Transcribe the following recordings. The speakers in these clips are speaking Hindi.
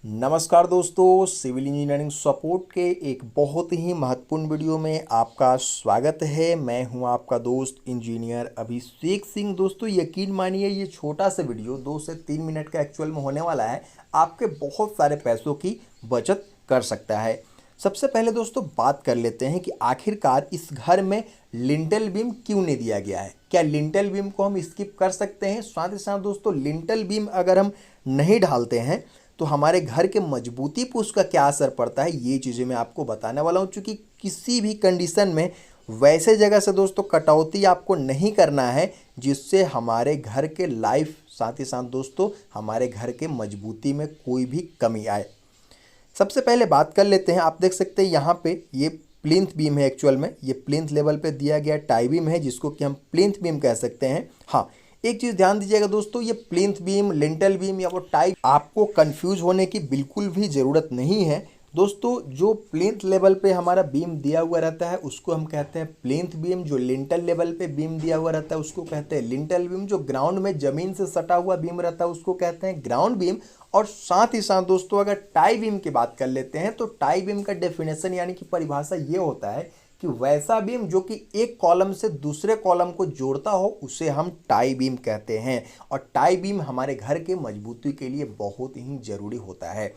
नमस्कार दोस्तों, सिविल इंजीनियरिंग सपोर्ट के एक बहुत ही महत्वपूर्ण वीडियो में आपका स्वागत है। मैं हूं आपका दोस्त इंजीनियर अभिषेक सिंह। दोस्तों यकीन मानिए ये छोटा सा वीडियो 2 से 3 मिनट का एक्चुअल में होने वाला है, आपके बहुत सारे पैसों की बचत कर सकता है। सबसे पहले दोस्तों बात कर लेते हैं कि आखिरकार इस घर में लिंटल बीम क्यों नहीं दिया गया है। क्या लिंटल बीम को हम स्किप कर सकते हैं? साथ ही साथ दोस्तों लिंटल बीम अगर हम नहीं डालते हैं तो हमारे घर के मजबूती पर उसका क्या असर पड़ता है, ये चीज़ें मैं आपको बताने वाला हूँ। क्योंकि किसी भी कंडीशन में वैसे जगह से दोस्तों कटौती आपको नहीं करना है जिससे हमारे घर के लाइफ, साथ ही साथ दोस्तों हमारे घर के मजबूती में कोई भी कमी आए। सबसे पहले बात कर लेते हैं। आप देख सकते हैं यहाँ पे ये प्लिंथ बीम है। एक्चुअल में ये प्लिंथ लेवल पे दिया गया टाई बीम है जिसको कि हम प्लिंथ बीम कह सकते हैं। हाँ, एक चीज़ ध्यान दीजिएगा दोस्तों, ये प्लिंथ बीम, लिंटल बीम या वो टाई, आपको कंफ्यूज होने की बिल्कुल भी ज़रूरत नहीं है। दोस्तों जो प्लिंथ लेवल पे हमारा बीम दिया हुआ रहता है उसको हम कहते हैं प्लिंथ बीम। जो लिंटल लेवल पे बीम दिया हुआ रहता है उसको कहते हैं लिंटल बीम। जो ग्राउंड में ज़मीन से सटा हुआ बीम रहता है उसको कहते हैं ग्राउंड बीम। और साथ ही साथ दोस्तों अगर टाई बीम की बात कर लेते हैं तो टाई बीम का डेफिनेशन यानी कि परिभाषा ये होता है कि वैसा बीम जो कि एक कॉलम से दूसरे कॉलम को जोड़ता हो उसे हम टाई बीम कहते हैं। और टाई बीम हमारे घर के मजबूती के लिए बहुत ही ज़रूरी होता है।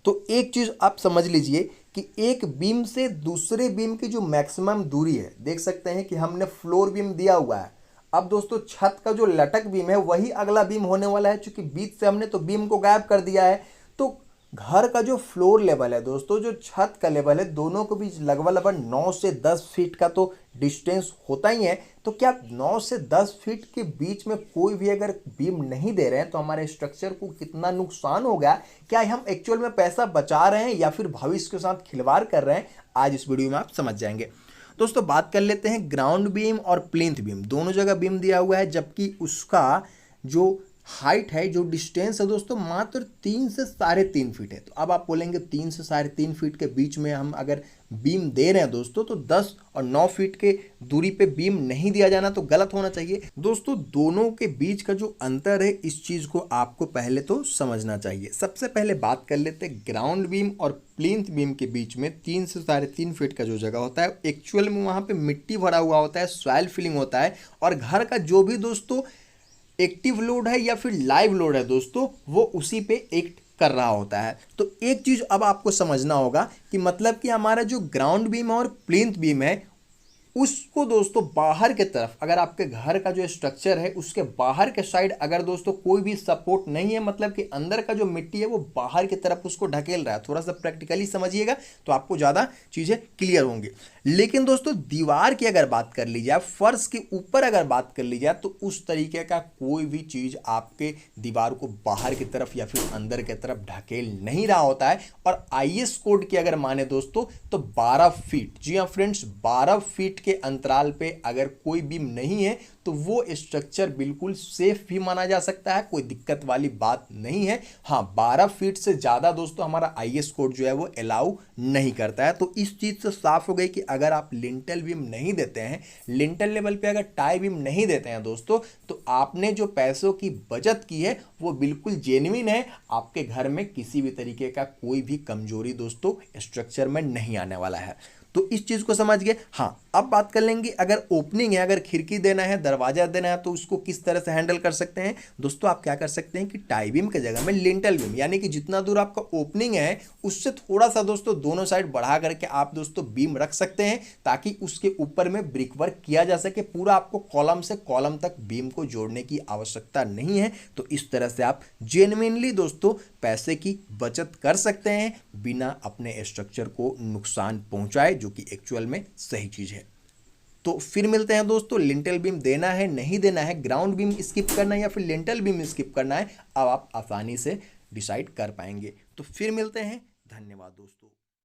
तो एक चीज़ आप समझ लीजिए कि एक बीम से दूसरे बीम की जो मैक्सिमम दूरी है, देख सकते हैं कि हमने फ्लोर बीम दिया हुआ है। अब दोस्तों छत का जो लटक बीम है वही अगला बीम होने वाला है। चूंकि बीच से हमने तो बीम को गायब कर दिया है, तो घर का जो फ्लोर लेवल है दोस्तों, जो छत का लेवल है, दोनों के बीच लगभग 9 से 10 फीट का तो डिस्टेंस होता ही है। तो क्या 9 से 10 फीट के बीच में कोई भी अगर बीम नहीं दे रहे हैं तो हमारे स्ट्रक्चर को कितना नुकसान होगा? क्या हम एक्चुअल में पैसा बचा रहे हैं या फिर भविष्य के साथ खिलवाड़ कर रहे हैं? आज इस वीडियो में आप समझ जाएंगे। दोस्तों बात कर लेते हैं ग्राउंड बीम और प्लिंथ बीम, दोनों जगह बीम दिया हुआ है, जबकि उसका जो हाइट है, जो डिस्टेंस है दोस्तों, मात्र 3 से 3.5 फीट है। तो अब आप बोलेंगे 3 से 3.5 फीट के बीच में हम अगर बीम दे रहे हैं दोस्तों तो 10 और 9 फीट के दूरी पे बीम नहीं दिया जाना तो गलत होना चाहिए। दोस्तों दोनों के बीच का जो अंतर है, इस चीज़ को आपको पहले तो समझना चाहिए। सबसे पहले बात कर लेते हैं ग्राउंड बीम और प्लिंथ बीम के बीच में 3 से 3.5 फीट का जो जगह होता है, एक्चुअल में वहाँ पे मिट्टी भरा हुआ होता है, सॉइल फिलिंग होता है। और घर का जो भी दोस्तों एक्टिव लोड है या फिर लाइव लोड है दोस्तों, वो उसी पे एक्ट कर रहा होता है। तो एक चीज़ अब आपको समझना होगा कि मतलब कि हमारा जो ग्राउंड बीम और प्लिंथ बीम है उसको दोस्तों बाहर के तरफ, अगर आपके घर का जो स्ट्रक्चर है उसके बाहर के साइड अगर दोस्तों कोई भी सपोर्ट नहीं है, मतलब कि अंदर का जो मिट्टी है वो बाहर की तरफ उसको ढकेल रहा है, थोड़ा सा प्रैक्टिकली समझिएगा तो आपको ज़्यादा चीज़ें क्लियर होंगी। लेकिन दोस्तों दीवार की अगर बात कर ली जाए, फर्श के ऊपर अगर बात कर ली जाए, तो उस तरीके का कोई भी चीज़ आपके दीवार को बाहर की तरफ या फिर अंदर की तरफ ढकेल नहीं रहा होता है। और IS कोड की अगर माने दोस्तों तो 12 फीट, जी हाँ फ्रेंड्स, 12 फीट के अंतराल पे अगर कोई बीम नहीं है तो वो स्ट्रक्चर बिल्कुल सेफ भी माना जा सकता है, कोई दिक्कत वाली बात नहीं है। हाँ, 12 फीट से ज़्यादा दोस्तों हमारा IS कोड जो है वो अलाउ नहीं करता है। तो इस चीज़ से साफ हो गई कि अगर आप लिंटल बीम नहीं देते हैं, लिंटल लेवल पे अगर टाई बीम नहीं देते हैं दोस्तों, तो आपने जो पैसों की बचत की है वो बिल्कुल जेन्युइन है। आपके घर में किसी भी तरीके का कोई भी कमजोरी दोस्तों स्ट्रक्चर में नहीं आने वाला है। तो इस चीज़ को समझ गए। हाँ, अब बात कर लेंगे अगर ओपनिंग है, अगर खिड़की देना है, दरवाजा देना है, तो उसको किस तरह से हैंडल कर सकते हैं। दोस्तों आप क्या कर सकते हैं कि टाई बीम की जगह में लिंटल बीम, यानी कि जितना दूर आपका ओपनिंग है उससे थोड़ा सा दोस्तों दोनों साइड बढ़ा करके आप दोस्तों बीम रख सकते हैं, ताकि उसके ऊपर में ब्रिक वर्क किया जा सके। पूरा आपको कॉलम से कॉलम तक बीम को जोड़ने की आवश्यकता नहीं है। तो इस तरह से आप जेन्युइनली दोस्तों पैसे की बचत कर सकते हैं बिना अपने स्ट्रक्चर को नुकसान पहुंचाए, जो कि एक्चुअल में सही चीज़ है। तो फिर मिलते हैं दोस्तों, लिंटल बीम देना है नहीं देना है, ग्राउंड बीम स्किप करना है या फिर लिंटल बीम स्किप करना है, अब आप आसानी से डिसाइड कर पाएंगे। तो फिर मिलते हैं। धन्यवाद दोस्तों।